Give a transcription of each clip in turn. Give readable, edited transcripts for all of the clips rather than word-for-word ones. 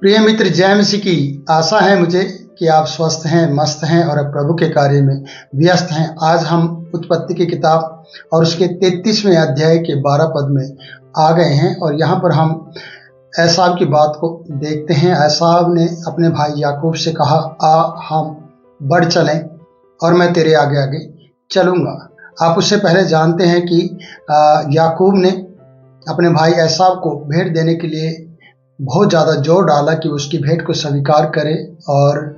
प्रिय मित्र, जय मसीह की। आशा है मुझे कि आप स्वस्थ हैं, मस्त हैं और प्रभु के कार्य में व्यस्त हैं। आज हम उत्पत्ति की किताब और उसके 33वें अध्याय के 12 पद में आ गए हैं और यहाँ पर हम एसाव की बात को देखते हैं। एसाव ने अपने भाई याकूब से कहा, आ हम बढ़ चलें और मैं तेरे आगे आगे चलूँगा। आप उससे पहले जानते हैं कि याकूब ने अपने भाई एसाव को भेंट देने के लिए बहुत ज़्यादा जोर डाला कि उसकी भेंट को स्वीकार करे, और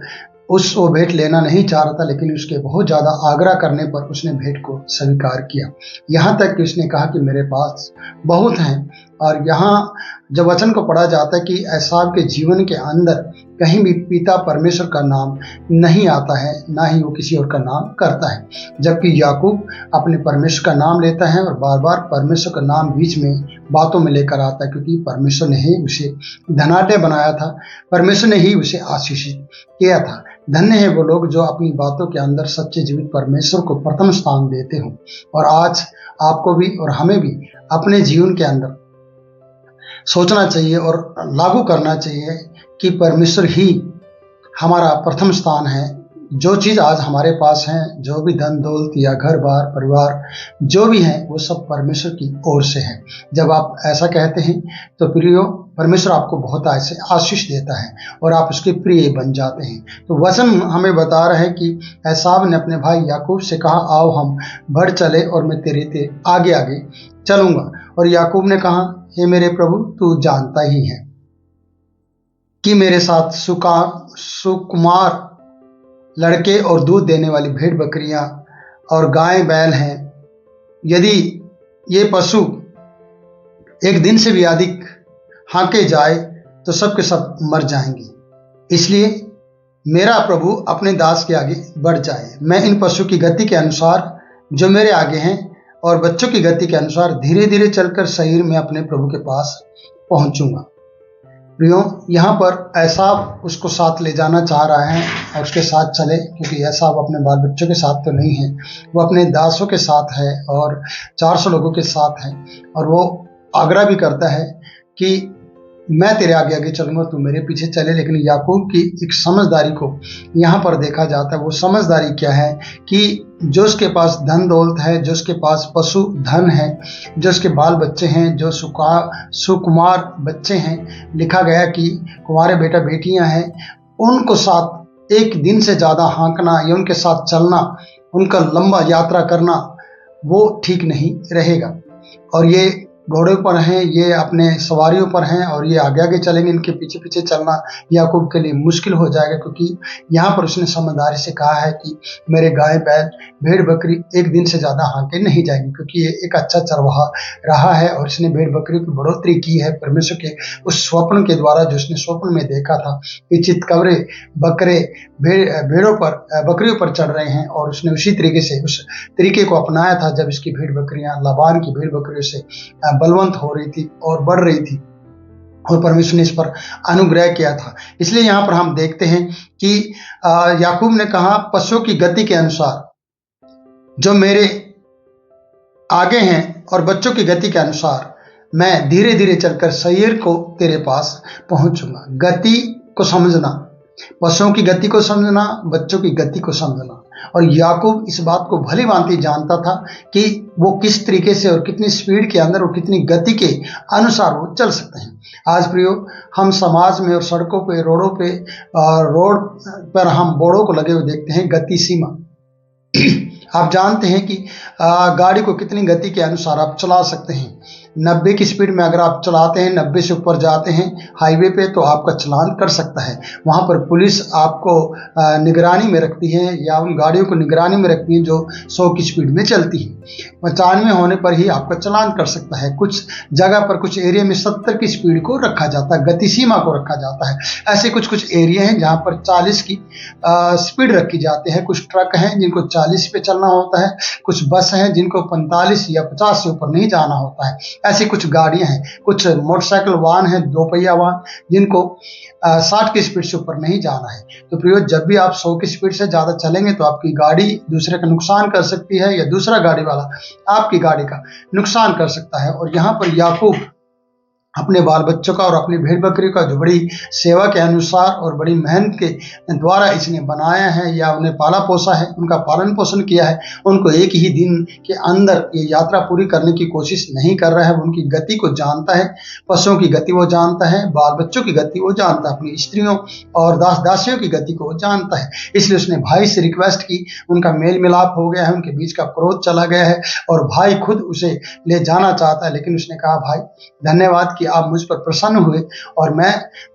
वो भेंट लेना नहीं चाह रहा था, लेकिन उसके बहुत ज़्यादा आग्रह करने पर उसने भेंट को स्वीकार किया। यहाँ तक कि उसने कहा कि मेरे पास बहुत हैं। और यहाँ जब वचन को पढ़ा जाता है कि एसाव के जीवन के अंदर कहीं भी पिता परमेश्वर का नाम नहीं आता है, ना ही वो किसी और का नाम करता है, जबकि याकूब अपने परमेश्वर का नाम लेता है और बार बार परमेश्वर का नाम बीच में बातों में लेकर आता है, क्योंकि परमेश्वर ने ही उसे धनाढ्य बनाया था, परमेश्वर ने ही उसे आशीषित किया था। धन्य है वो लोग जो अपनी बातों के अंदर सच्चे जीवित परमेश्वर को प्रथम स्थान देते हो। और आज आपको भी और हमें भी अपने जीवन के अंदर सोचना चाहिए और लागू करना चाहिए कि परमेश्वर ही हमारा प्रथम स्थान है। जो चीज़ आज हमारे पास है, जो भी धन दौलत या घर बार परिवार जो भी है, वो सब परमेश्वर की ओर से है। जब आप ऐसा कहते हैं तो प्रियो, परमेश्वर आपको बहुत ऐसे आशीष देता है और आप उसके प्रिय बन जाते हैं। तो वचन हमें बता रहा है कि एसाव ने अपने भाई याकूब से कहा, आओ हम बढ़ चले और मैं तेरे आगे आगे चलूंगा। और याकूब ने कहा, हे मेरे प्रभु, तू जानता ही है कि मेरे साथ सुकुमार लड़के और दूध देने वाली भेड़ बकरियां और गाय बैल हैं। यदि ये पशु एक दिन से भी अधिक हाँके जाए तो सब के सब मर जाएंगे। इसलिए मेरा प्रभु अपने दास के आगे बढ़ जाए। मैं इन पशु की गति के अनुसार जो मेरे आगे हैं और बच्चों की गति के अनुसार धीरे धीरे चलकर शरीर में अपने प्रभु के पास पहुंचूंगा। प्रियो, यहाँ पर एसाव उसको साथ ले जाना चाह रहा है और उसके साथ चले, क्योंकि एसाव अपने बाल बच्चों के साथ तो नहीं है, वो अपने दासों के साथ है और 400 लोगों के साथ है। और वो आग्रह भी करता है कि मैं तेरे आगे आगे चलूंगा, तू मेरे पीछे चले। लेकिन याकूब की एक समझदारी को यहाँ पर देखा जाता है। वो समझदारी क्या है कि जो उसके पास धन दौलत है, जो उसके पास पशु धन है, जो उसके बाल बच्चे हैं, जो सुकुमार बच्चे हैं, लिखा गया कि कुंवारे बेटा बेटियां हैं, उनको साथ एक दिन से ज़्यादा हाँकना या उनके साथ चलना, उनका लंबा यात्रा करना, वो ठीक नहीं रहेगा। और ये घोड़े पर हैं, ये अपने सवारियों पर हैं और ये आगे आगे चलेंगे, इनके पीछे पीछे चलना याकूब के लिए मुश्किल हो जाएगा, क्योंकि यहाँ पर उसने समझदारी से कहा है कि मेरे गाय बैल भेड़ बकरी एक दिन से ज़्यादा हाँके नहीं जाएगी, क्योंकि ये एक अच्छा चरवाहा रहा है और इसने भेड़ बकरी की बढ़ोतरी की है परमेश्वर के उस स्वप्न के द्वारा, जो उसने स्वप्न में देखा था कि चितकबरे बकरे बकरियों पर चढ़ रहे हैं। और उसने उसी तरीके से उस तरीके को अपनाया था जब इसकी भेड़ बकरियां लाबान की भेड़ बकरियों से बलवंत हो रही थी और बढ़ रही थी, और परमेश्वर ने इस पर अनुग्रह किया था। इसलिए यहाँ पर हम देखते हैं कि याकूब ने कहा, पशुओं की गति के अनुसार जो मेरे आगे हैं और बच्चों की गति के अनुसार मैं धीरे धीरे चलकर शरीर को तेरे पास पहुंचूंगा। गति को समझना, पशुओं की गति को समझना, बच्चों की गति को समझना। और याकूब इस बात को भली भांति जानता था कि वो किस तरीके से और कितनी स्पीड के अंदर और कितनी गति के अनुसार वो चल सकते हैं। आज प्रियो, हम समाज में और सड़कों पे, रोड पर हम बोर्डों को लगे हुए देखते हैं, गति सीमा। आप जानते हैं कि गाड़ी को कितनी गति के अनुसार आप चला सकते हैं। 90 की स्पीड में अगर आप चलाते हैं, 90 से ऊपर जाते हैं हाईवे पे, तो आपका चालान कर सकता है। वहाँ पर पुलिस आपको निगरानी में रखती है या उन गाड़ियों को निगरानी में रखती है जो 100 की स्पीड में चलती है। 95 होने पर ही आपका चालान कर सकता है। कुछ जगह पर, कुछ एरिया में 70 की स्पीड को रखा जाता है, गति सीमा को रखा जाता है। ऐसे कुछ एरिया हैं जहाँ पर 40 की स्पीड रखी जाती है। कुछ ट्रक हैं जिनको 40 पे चलना चलना होता है, कुछ बस हैं जिनको 45 या 50 से ऊपर नहीं जाना होता है, ऐसी कुछ गाड़ियां हैं, कुछ मोटरसाइकिल वाहन हैं, 2 पहिया वाहन, जिनको 60 की स्पीड से ऊपर नहीं जाना है। तो प्रियो, जब भी आप 100 की स्पीड से ज़्यादा चलेंगे तो आपकी गाड़ी दूसरे का नुकसान कर सकती है, या दूसरा गाड़ी वाला आपकी गाड़ी का नुकसान कर सकता है। और यहाँ पर याकूब अपने बाल बच्चों का और अपनी भेड़ बकरी का, जो बड़ी सेवा के अनुसार और बड़ी मेहनत के द्वारा इसने बनाया है या उन्हें पाला पोसा है, उनका पालन पोषण किया है, उनको एक ही दिन के अंदर ये यात्रा पूरी करने की कोशिश नहीं कर रहा है। उनकी गति को जानता है, पशुओं की गति वो जानता है, बाल बच्चों की गति वो जानता है, अपनी स्त्रियों और दास दासियों की गति को वो जानता है। इसलिए उसने भाई से रिक्वेस्ट की, उनका मेल मिलाप हो गया है, उनके बीच का क्रोध चला गया है और भाई खुद उसे ले जाना चाहता है। लेकिन उसने कहा, भाई धन्यवाद कि आप मुझ पर प्रसन्न हुए और मैं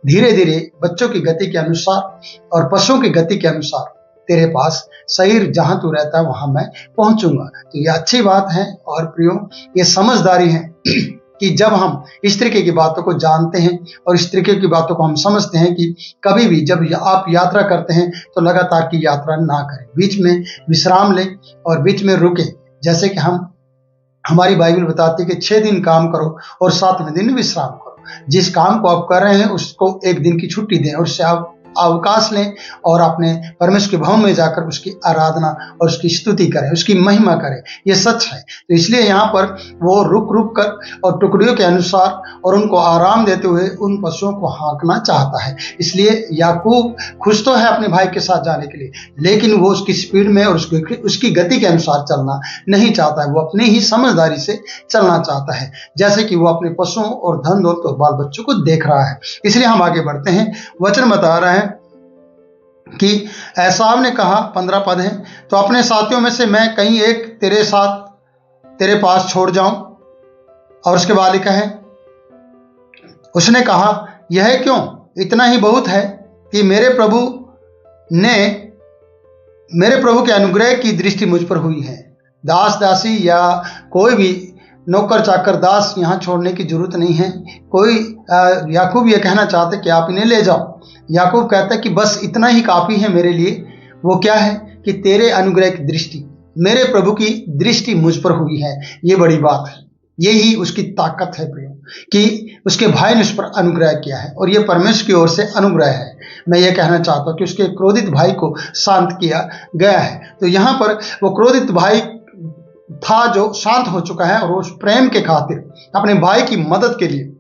धीरे धीरे बच्चों की गति के अनुसार और पशुओं की गति के अनुसार तेरे पास शरीर जहां तू रहता है वहां मैं पहुंचूंगा। तो ये अच्छी बात है। और प्रियो, ये समझदारी है कि जब हम इस तरीके की बातों को जानते हैं और इस तरीके की बातों को हम समझते हैं कि कभी भी जब आप यात्रा करते हैं तो लगातार की यात्रा ना करें, बीच में विश्राम लें और बीच में रुकें। जैसे कि हमारी बाइबल बताती है कि 6 दिन काम करो और 7वें दिन विश्राम करो। जिस काम को आप कर रहे हैं उसको एक दिन की छुट्टी दें और उससे आप अवकाश लें और अपने परमेश्वर के भवन में जाकर उसकी आराधना और उसकी स्तुति करें, उसकी महिमा करें। ये सच है। तो इसलिए यहाँ पर वो रुक रुक कर और टुकड़ियों के अनुसार और उनको आराम देते हुए उन पशुओं को हाँकना चाहता है। इसलिए याकूब खुश तो है अपने भाई के साथ जाने के लिए, लेकिन वो उसकी स्पीड में और उसकी गति के अनुसार चलना नहीं चाहता है। वो अपनी ही समझदारी से चलना चाहता है, जैसे कि वो अपने पशुओं और धन दौलत और बाल बच्चों को देख रहा है। इसलिए हम आगे बढ़ते हैं। वचन बता रहा है कि एसाव ने कहा, 15 पद है, तो अपने साथियों में से मैं कहीं एक तेरे साथ तेरे पास छोड़ जाऊं। और उसके बाद लिखा है, उसने कहा, यह क्यों? इतना ही बहुत है कि मेरे प्रभु के अनुग्रह की दृष्टि मुझ पर हुई है। दास दासी या कोई भी नौकर चाकर दास यहाँ छोड़ने की जरूरत नहीं है। याकूब ये कहना चाहते कि आप इन्हें ले जाओ। याकूब कहता है कि बस इतना ही काफी है मेरे लिए। वो क्या है कि तेरे अनुग्रह की दृष्टि, मेरे प्रभु की दृष्टि मुझ पर हुई है। ये बड़ी बात है, यही उसकी ताकत है प्रियो, कि उसके भाई ने उस पर अनुग्रह किया है और ये परमेश्वर की ओर से अनुग्रह है। मैं ये कहना चाहता हूँ कि उसके क्रोधित भाई को शांत किया गया है। तो यहाँ पर वो क्रोधित भाई था जो शांत हो चुका है और उस प्रेम के खातिर अपने भाई की मदद के लिए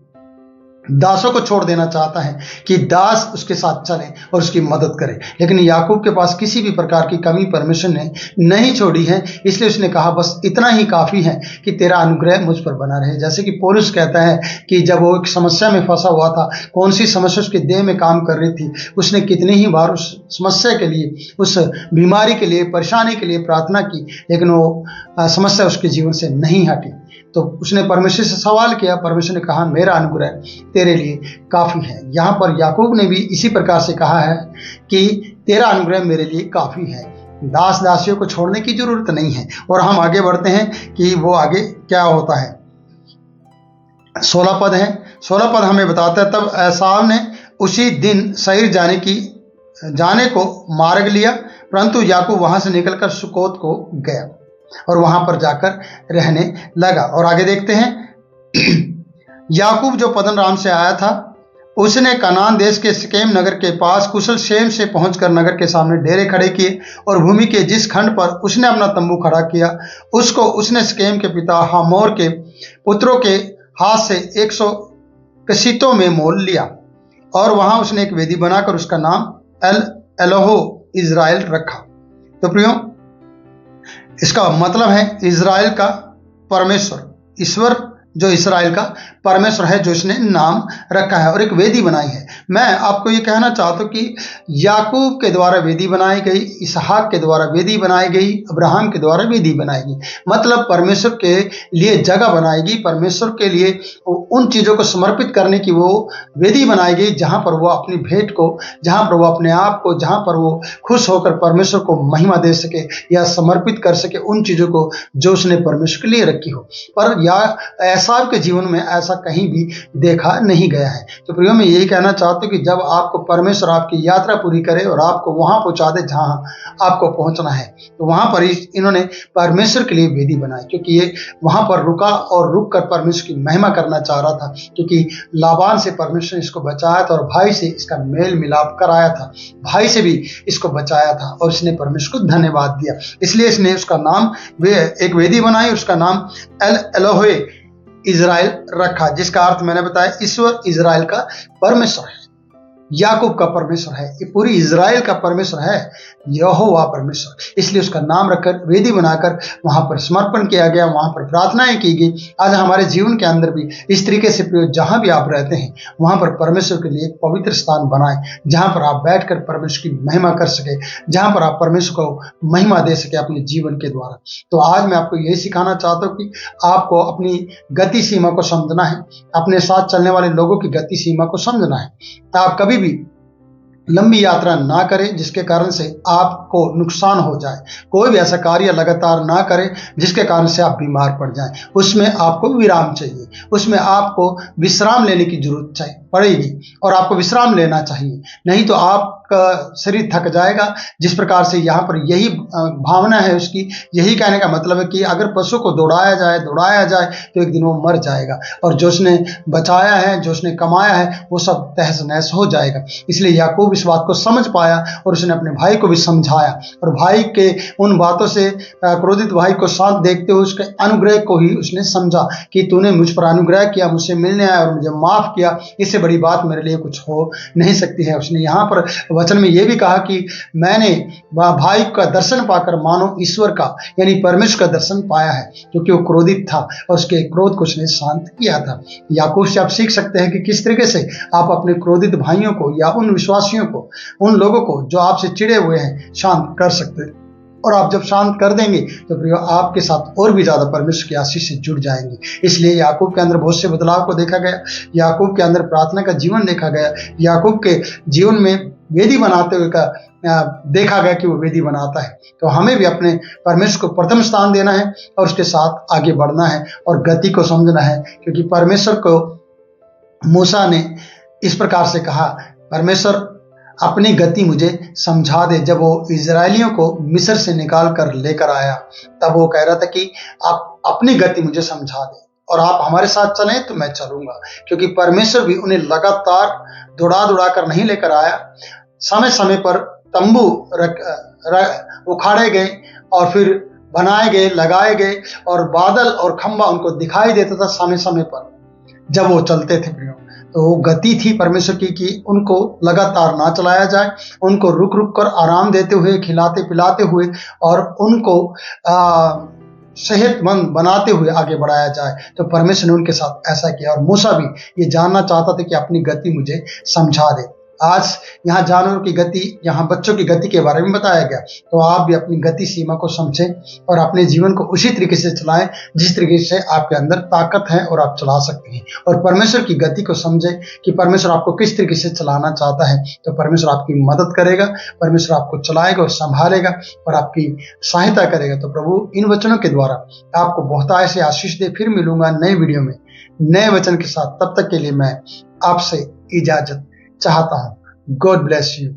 दासों को छोड़ देना चाहता है कि दास उसके साथ चले और उसकी मदद करें। लेकिन याकूब के पास किसी भी प्रकार की कमी परमेश्वर ने नहीं छोड़ी है, इसलिए उसने कहा बस इतना ही काफी है कि तेरा अनुग्रह मुझ पर बना रहे। जैसे कि पौलुस कहता है कि जब वो एक समस्या में फंसा हुआ था, कौन सी समस्या उसके देह में काम कर रही थी, उसने कितनी ही बार उस समस्या के लिए, उस बीमारी के लिए, परेशानी के लिए प्रार्थना की, लेकिन वो समस्या उसके जीवन से नहीं हटी। तो उसने परमेश्वर से सवाल किया, परमेश्वर ने कहा मेरा अनुग्रह तेरे लिए काफी है। यहाँ पर याकूब ने भी इसी प्रकार से कहा है कि तेरा अनुग्रह मेरे लिए काफी है, दास दासियों को छोड़ने की जरूरत नहीं है। और हम आगे बढ़ते हैं कि वो आगे क्या होता है। 16 पद है। 16 पद हमें बताता है, तब एसाव ने उसी दिन सईर जाने को मार्ग लिया, परंतु याकूब वहां से निकलकर सुकोत को गया और वहां पर जाकर रहने लगा। और आगे देखते हैं, याकूब जो पद्दनराम से आया था, उसने कनान देश के सिकेम नगर के पास कुशल क्षेम से पहुंचकर नगर के सामने डेरे खड़े किए और भूमि के जिस खंड पर उसने अपना तंबू खड़ा किया उसको उसने सिकेम के पिता हमोर के पुत्रों के हाथ से 100 कसीतों में मोल लिया और वहां उसने एक वेदी बनाकर उसका नाम एलोहो इज़राइल रखा। तो प्रियो, इसका मतलब है इज़राइल का परमेश्वर, ईश्वर जो इस्राएल का परमेश्वर है, जो इसने नाम रखा है और एक वेदी बनाई है। मैं आपको ये कहना चाहता हूँ कि याकूब के द्वारा वेदी बनाई गई, इसहाक के द्वारा वेदी बनाई गई, अब्राहम के द्वारा वेदी बनाएगी, मतलब परमेश्वर के लिए जगह बनाएगी, परमेश्वर के लिए उन चीज़ों को समर्पित करने की वो वेदी बनाएगी जहाँ पर वो अपनी भेंट को, जहाँ पर वो अपने आप को, जहाँ पर वो खुश होकर परमेश्वर को महिमा दे सके या समर्पित कर सके उन चीज़ों को जो उसने परमेश्वर के लिए रखी हो। पर या एसाव के जीवन में ऐसा कहीं भी देखा नहीं गया है। तो प्रियो, मैं यही कहना चाहता हूँ कि जब आपको परमेश्वर आपकी यात्रा पूरी करे और आपको वहां पहुंचा दे जहां आपको पहुंचना है, तो वहां पर इन्होंने परमेश्वर के लिए वेदी बनाई, क्योंकि ये वहां पर रुका और रुक कर परमेश्वर की महिमा करना चाह रहा था, क्योंकि लाबान से परमेश्वर ने इसको बचाया था और भाई से इसका मेल मिलाप कराया था, भाई से भी इसको बचाया था और इसने परमेश्वर को धन्यवाद दिया। इसलिए इसने उसका नाम एक वेदी बनाई, उसका नाम एल एलोहे इज़राइल रखा, जिसका अर्थ मैंने बताया ईश्वर इज़राइल का परमेश्वर है, याकूब का परमेश्वर है, ये पूरी इज़राइल का परमेश्वर है, यहोवा परमेश्वर। इसलिए उसका नाम रखकर वेदी बनाकर वहां पर समर्पण किया गया, वहां पर प्रार्थनाएं की गई। आज हमारे जीवन के अंदर भी इस तरीके से जहां भी आप रहते हैं वहां पर परमेश्वर के लिए एक पवित्र स्थान बनाएं, जहां पर आप बैठकर परमेश्वर की महिमा कर सके, जहां पर आप परमेश्वर को महिमा दे सके अपने जीवन के द्वारा। तो आज मैं आपको यही सिखाना चाहता हूँ कि आपको अपनी गति सीमा को समझना है, अपने साथ चलने वाले लोगों की गति सीमा को समझना है। तो आप कभी भी लंबी यात्रा ना करें जिसके कारण से आपको नुकसान हो जाए, कोई भी ऐसा कार्य लगातार ना करें जिसके कारण से आप बीमार पड़ जाएं। उसमें आपको विराम चाहिए, उसमें आपको विश्राम लेने की जरूरत पड़ेगी और आपको विश्राम लेना चाहिए, नहीं तो आपका शरीर थक जाएगा। जिस प्रकार से यहाँ पर यही भावना है उसकी, यही कहने का मतलब है कि अगर पशु को दौड़ाया जाए तो एक दिन वो मर जाएगा और जो उसने बचाया है, जो उसने कमाया है, वो सब तहस नहस हो जाएगा। इसलिए याकूब इस बात को समझ पाया और उसने अपने भाई को भी समझाया और भाई के उन बातों से क्रोधित भाई को शांत देखते हुए उसके अनुग्रह को ही उसने समझा कि तूने मुझ पर अनुग्रह किया, मुझसे मिलने आया और मुझे माफ किया, इससे बड़ी बात मेरे लिए कुछ हो नहीं सकती है। उसने यहाँ पर वचन में यह भी कहा कि मैंने भाई का दर्शन पाकर मानो ईश्वर का यानी परमेश्वर का दर्शन पाया है, क्योंकि वो क्रोधित था और उसके क्रोध को उसने शांत किया था। याकूब से आप सीख सकते हैं कि किस तरीके से आप अपने क्रोधित भाइयों को या उन विश्वासियों को, उन लोगों को जो आपसे चिड़े हुए हैं, शांत कर सकते हैं। और आप जब शांत कर देंगे तो प्रियो आपके साथ और भी ज्यादा परमेश्वर की आशीष से जुड़ जाएंगे। इसलिए याकूब के अंदर बहुत से बदलाव को देखा गया, याकूब के अंदर प्रार्थना का जीवन देखा गया, याकूब के जीवन में वेदी बनाते हुए का देखा गया कि वो वेदी बनाता है। तो हमें भी अपने परमेश्वर को प्रथम स्थान देना है और उसके साथ आगे बढ़ना है और गति को समझना है, क्योंकि परमेश्वर को मूसा ने इस प्रकार से कहा, परमेश्वर अपनी गति मुझे समझा दे। जब वो इजरायलियों को मिस्र से निकाल कर लेकर आया तब वो कह रहा था कि आप अपनी गति मुझे समझा दे और आप हमारे साथ चलें तो मैं चलूंगा, क्योंकि परमेश्वर भी उन्हें लगातार दौड़ा कर नहीं लेकर आया। समय समय पर तंबू उखाड़े गए और फिर बनाए गए, लगाए गए और बादल और खंबा उनको दिखाई देता था समय समय पर जब वो चलते थे। तो वो गति थी परमेश्वर की कि उनको लगातार ना चलाया जाए, उनको रुक रुक कर आराम देते हुए, खिलाते पिलाते हुए और उनको सेहतमंद बनाते हुए आगे बढ़ाया जाए। तो परमेश्वर ने उनके साथ ऐसा किया और मूसा भी ये जानना चाहता था कि अपनी गति मुझे समझा दे। आज यहाँ जानवरों की गति, यहाँ बच्चों की गति के बारे में बताया गया, तो आप भी अपनी गति सीमा को समझें और अपने जीवन को उसी तरीके से चलाएं जिस तरीके से आपके अंदर ताकत है और आप चला सकते हैं। और परमेश्वर की गति को समझें कि परमेश्वर आपको किस तरीके से चलाना चाहता है, तो परमेश्वर आपकी मदद करेगा, परमेश्वर आपको चलाएगा और संभालेगा और आपकी सहायता करेगा। तो प्रभु इन वचनों के द्वारा आपको बहुतायत से आशीष दे। फिर मिलूंगा नए वीडियो में नए वचन के साथ, तब तक के लिए मैं आपसे इजाजत चाहता हूं। God bless you.